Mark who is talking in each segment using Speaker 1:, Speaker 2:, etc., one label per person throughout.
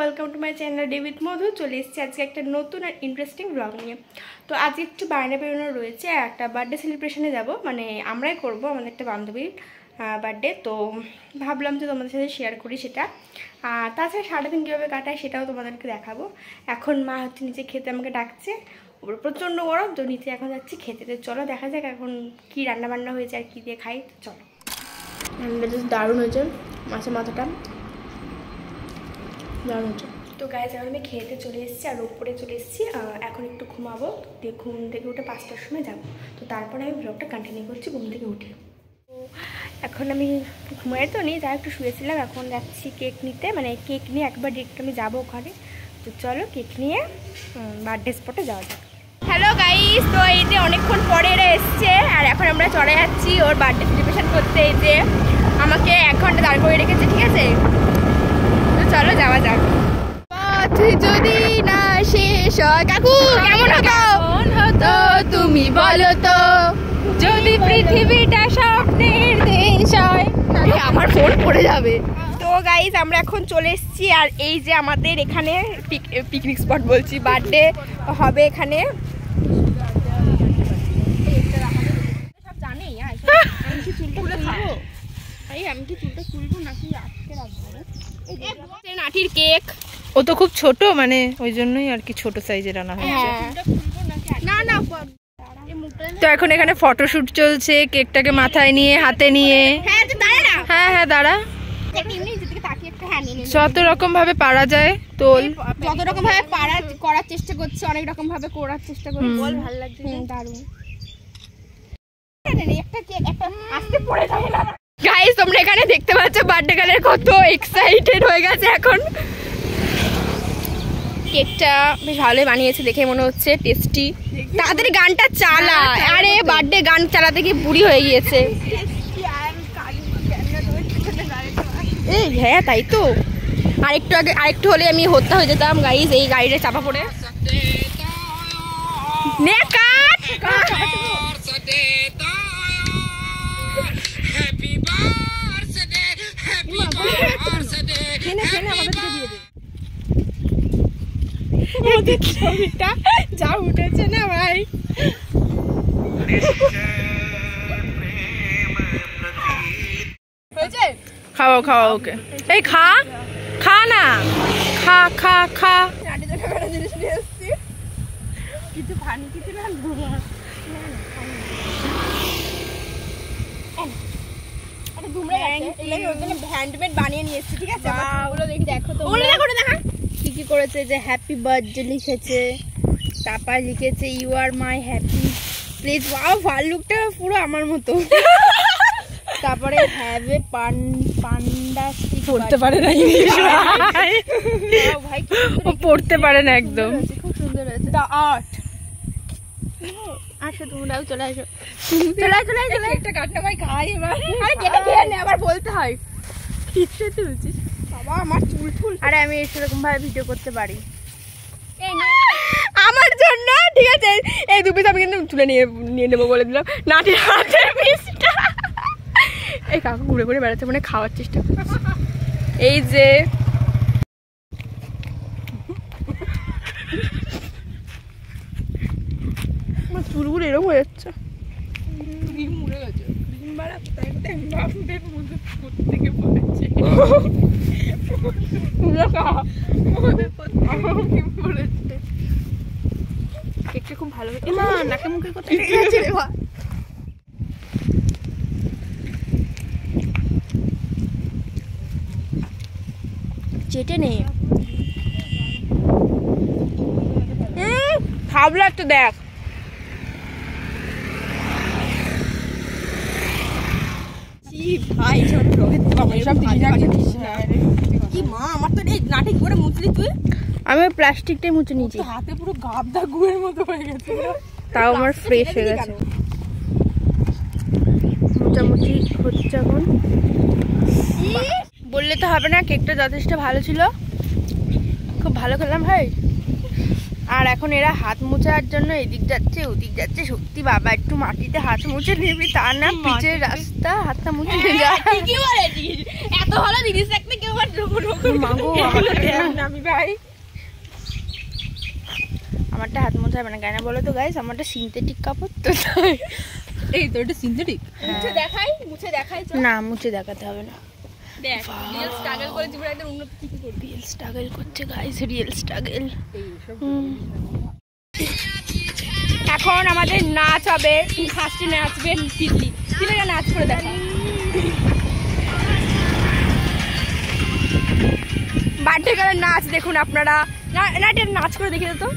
Speaker 1: Welcome to my channel day with Madhu. চলে এসেছি আজকে একটা নতুন আর ইন্টারেস্টিং ব্লগ নিয়ে। তো আজকে একটু বাইরে বেরোনো রয়েছে, একটা বার্থডে সেলিব্রেশনে যাব, মানে আমরাই করব, আমাদের একটা বান্ধবীর বার্থডে। তো ভাবলাম যে তোমাদের সাথে শেয়ার করি সেটা। আর তাছাড়া সারাদিন কীভাবে কাটায় সেটাও তোমাদেরকে দেখাবো। এখন মা হচ্ছে নিচে খেতে আমাকে ডাকছে, ওপরে প্রচণ্ড গরম, তো নিচে এখন যাচ্ছি খেতে। তো চলো দেখা যাক এখন কী রান্নাবান্না হয়েছে আর কী দিয়ে খাই। তো চলো, দারুণ হয়েছে মাছের মাথাটা, দারুণ হচ্ছে। তো গাইজ এখন আমি খেতে চলে এসেছি আর উপরে চলে এসেছি। এখন একটু ঘুমাবো, ঘুম থেকে উঠে 5টার সময় যাবো। তো তারপরে আমি ব্লগটা কন্টিনিউ করছি ঘুম থেকে উঠে। তো এখন আমি ঘুমাই তো নেই, যা একটু শুয়েছিলাম, এখন যাচ্ছি কেক নিতে, মানে কেক নিয়ে একবার ডিরেক্ট আমি যাবো ওখানে। তো চলো কেক নিয়ে বার্থডে স্পটে যাওয়া যাক। হ্যালো গাইজ, তো এই যে অনেকক্ষণ পরে এরা এসছে আর এখন আমরা চলে যাচ্ছি ওর বার্থডে সেলিব্রেশন করতে। এই যে আমাকে 1 ঘন্টা দাঁড় করে রেখেছে, ঠিক আছে? চলো যাওয়া যাক। পথ যদি না শেষ হয়, কাকু কেমন হতো তুমি বলো তো, যদি পৃথিবীটা স্বপ্নের দেশ হয়। আমার ফোন পড়ে যাবে। তো গাইজ আমরা এখন চলে এসেছি আর এই যে আমাদের এখানে পিকনিক স্পট বলছি, বার্থডে হবে এখানে। সব জানেই। আমি কি চুলটা খুলবো? আমি কি চুলটা খুলবো নাকি আটকে রাখবো? নাটির কেক,
Speaker 2: ও তো খুব ছোট, মানে ওই জন্যই আর কি ছোট সাইজের আনা হয়েছে।
Speaker 1: না না,
Speaker 2: তো এখন এখানে ফটোশুট চলছে, কেকটাকে মাথায় নিয়ে হাতে নিয়ে। হ্যাঁ হ্যাঁ দাঁড়া, যত রকম ভাবে পারা যায় তোল,
Speaker 1: যত রকম ভাবে করার চেষ্টা করছে, অনেক রকম ভাবে করার চেষ্টা করছে। বল ভালো লাগছে, দারুণ। একটা কেক একটা আস্তে পড়ে যাবে না। গাইস তোমরা এখানে দেখতে পাচ্ছ বার্থডে গার্লের কত এক্সাইটেড হয়ে গেছে এখন। কেকটা বেশ ভালোই বানিয়েছে দেখে মনে হচ্ছে, টেস্টি। তাড়াতাড়ি গানটা চালা, আরে বার্থডে গান চালাতে গিয়ে বুড়ি হয়ে গিয়েছে। এই হ্যাঁ তাই তো, আরেকটু হলে আমি হত্যা হয়ে যেতাম গাইস এই গাড়িটা চাপা পড়ে। নে কাট ছবিটা যা উঠেছে না ভাই।
Speaker 2: খাওয়া খাওয়া ওকে। এই খা খা না, খা খা খা।
Speaker 1: কিছু ফানি কিছু না, হ্যান্ডমেড বানিয়ে নিয়ে এসেছি, ঠিক আছে? ওগুলো দেখো তো, দেখা কি কি করেছে। যে হ্যাপি বার্থডে লিখেছে, তারপর লিখেছে you are my happy please. Wow, ভাল্লুকটা পুরো আমার মতো। তারপরে হ্যাভ এ পান্ডা স্টিক।
Speaker 2: পড়তে পারে না ইংলিশ
Speaker 1: ভাই,
Speaker 2: ও পড়তে পারে না একদম।
Speaker 1: খুব সুন্দর হয়েছে। The art. আসো তোমরাও চলে আসো, চলে একটা কাটটা ভাই খাই এবার। আরে কেটে খেয়ে নে, আবার বলতে হয় কিসে তুলছিস বাবা আমার চুল ফুল। আরে আমি এরকম ভাবে ভিডিও করতে পারি। এই নে আমার জন্য, ঠিক আছে? এই 2 পিস আমি কিন্তু তুলে নিয়ে নেবো বলে দিলাম। নাটির হাতের পিসটা। এই কাকু ঘুরে ঘুরে বেড়াচ্ছে, মানে খাওয়ার চেষ্টা করছে। এই যে আমার চুলগুলো এরকম হয়ে যাচ্ছে, মরে গেছে। কেকটা খুব ভালো হয়েছে। না নাকে মুখে কোথায় চেটে নে,
Speaker 2: ভাবলা তো দেখ।
Speaker 1: ভাই কি মা, আমার তো এই নাটে কি করে মুছলি তুই? আমি প্লাস্টিকটাই মুছে নিয়েছি, হাতে পুরো গাবদা গুয়ের মতো হয়ে গেছে।
Speaker 2: তাও আমার ফ্রেশ হয়ে গেছে।
Speaker 1: মোটামুটি হচ্ছে এখন। বললে তো হবে না, কেকটা যথেষ্ট ভালো ছিল, খুব ভালো খেলাম ভাই। আর এখন এরা হাত মোছার জন্য এদিক যাচ্ছে ওদিক যাচ্ছে। সত্যি বাবা একটু মাটিতে হাত মুছে নিবি, তা না পিচের রাস্তা হাতটা মুছে যা। এত ভালো জিনিস একটা কেউ মাগো আমি ভাই আমারটা হাত মোছা হবে না কেন বলো তো গাইস? আমারটা সিনথেটিক কাপড় তো
Speaker 2: এই তো এটা সিনথেটিক।
Speaker 1: মুছে দেখাই না, মুছে দেখাতে হবে না। স্ট্রাগল করছে গাইস, রিয়েল স্ট্রাগল। এখন আমাদের নাচ হবে, ফার্স্টে নাচবেন তিতলি। তিতলিটা নাচ করে দেখা। বার্থডে গার্লের নাচ দেখুন আপনারা। না না এটা নাচ করে দেখে তো।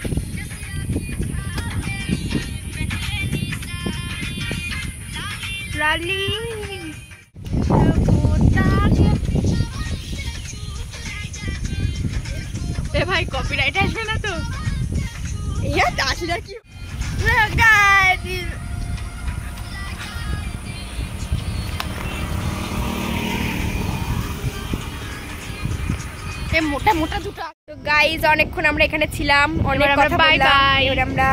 Speaker 1: লালি এ ভাই কপিরাইট আসবে না তো? ইয়া আসলে কি মোটা মোটা দুটো। তো গাইজ অনেকক্ষণ আমরা এখানে ছিলাম, অনেক কথা বললাম। এবার আমরা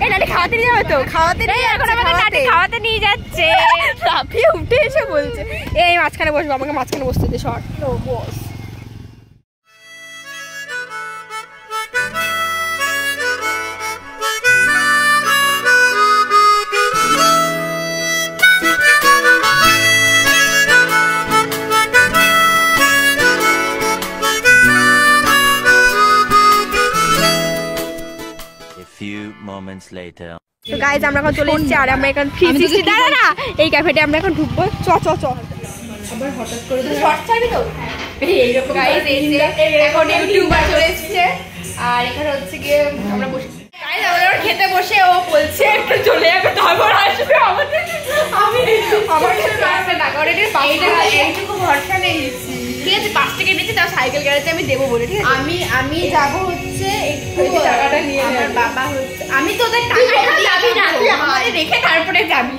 Speaker 1: এই নানি খাওয়াতে নিয়ে যাবে তো? খাওয়াতে নিয়ে এখন আমাদের নানি খাওয়াতে নিয়ে যাচ্ছে। লাফিয়ে উঠে এসে বলছে এই মাঝখানে বসবো, আমাকে মাঝখানে বসতে দে। শর্ট নো বস।
Speaker 3: So
Speaker 1: guys আমরা এখন চলে এসেছি আর আমরা এখন 360 দাঁড়া না এই ক্যাফেতে আমরা এখন ঢুকবো। চ চ চ আবার হঠাৎ করে শর্ট ছাড়বি তো এই রকম গাইস। এই যে এখন ইউটিউবার চলে এসেছে আর এখানে হচ্ছে কি আমরা বসে গাইস আমরা খেতে বসে ও বলছে একটু চলে যাবে তারপর আসবে আমাদের। আমি আমার সাথে আসবে না কারণ এটা 5 টাকা এইটুকু ভরসা নেই। ঠিক আছে 5 টাকা দিয়েছি তাও সাইকেল গ্যারেজে আমি দেবো বলে। ঠিক আছে আমি যাব হচ্ছে একটু টাকাটা নিয়ে আমার বাবা হচ্ছে আমি তো ওদের টাকাটা যাবি না তুই আমাদের রেখে তারপরে যাবি।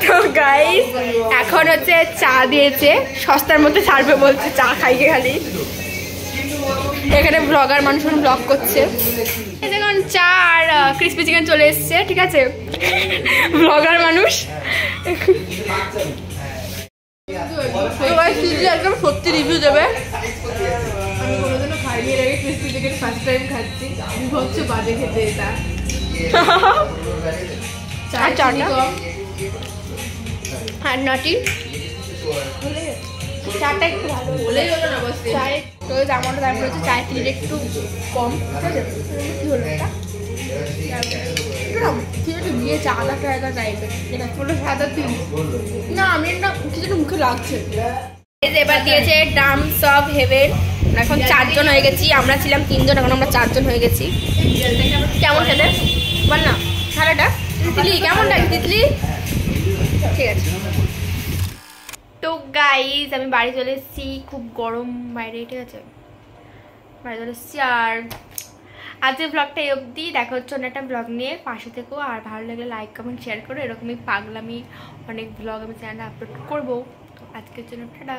Speaker 1: তো গাইস এখন হচ্ছে চা দিয়েছে, সস্তার মধ্যে ছাড়বে বলছে, চা খাইয়ে খালি। এখানে ব্লগার মানুষ ব্লগ করছে। এখন চা আর ক্রিসপি চিকেন চলে এসছে। ঠিক আছে ব্লগার মানুষ একদম সত্যি রিভিউ দেবে।
Speaker 2: আমি কোনোদিনও খাইনি এর আগে ক্রিসপি চিকেন, ফার্স্ট টাইম খাচ্ছি। হচ্ছে বাজে খেতে এটা।
Speaker 1: চাটা আর নাটি চাটা একটু ভালো
Speaker 2: বলেই হলো না বস।
Speaker 1: চায়ের তো জামাটা দাম রয়েছে, চায়ের চিনিটা একটু কম। ঠিক আছে কি হলো এটা দিয়ে চা আদা টাকা টাইপের যেটা পুরো সাদা তিন না আমি না কিছু মুখে লাগছে। এবার দিয়েছে ডামস অফ হেভেন। এখন 4 জন হয়ে গেছি, আমরা ছিলাম 3 জন, এখন আমরা 4 জন হয়ে গেছি। কেমন খেতে বল না সারাটা তিতলি কেমন লাগে তিতলি? ঠিক আছে তো গাইজ আমি বাড়ি চলে এসেছি, খুব গরম বাইরে। ঠিক আছে বাড়ি চলে এসেছি আর আজকের ব্লগটা এই অবধি। দেখা হচ্ছে অন্য একটা ব্লগ নিয়ে, পাশে থেকো। আর ভালো লাগলে লাইক কমেন্ট শেয়ার করো। এরকমই পাগলামি অনেক ব্লগ আমি চ্যানেলে আপলোড করবো। তো আজকের জন্য টাটা।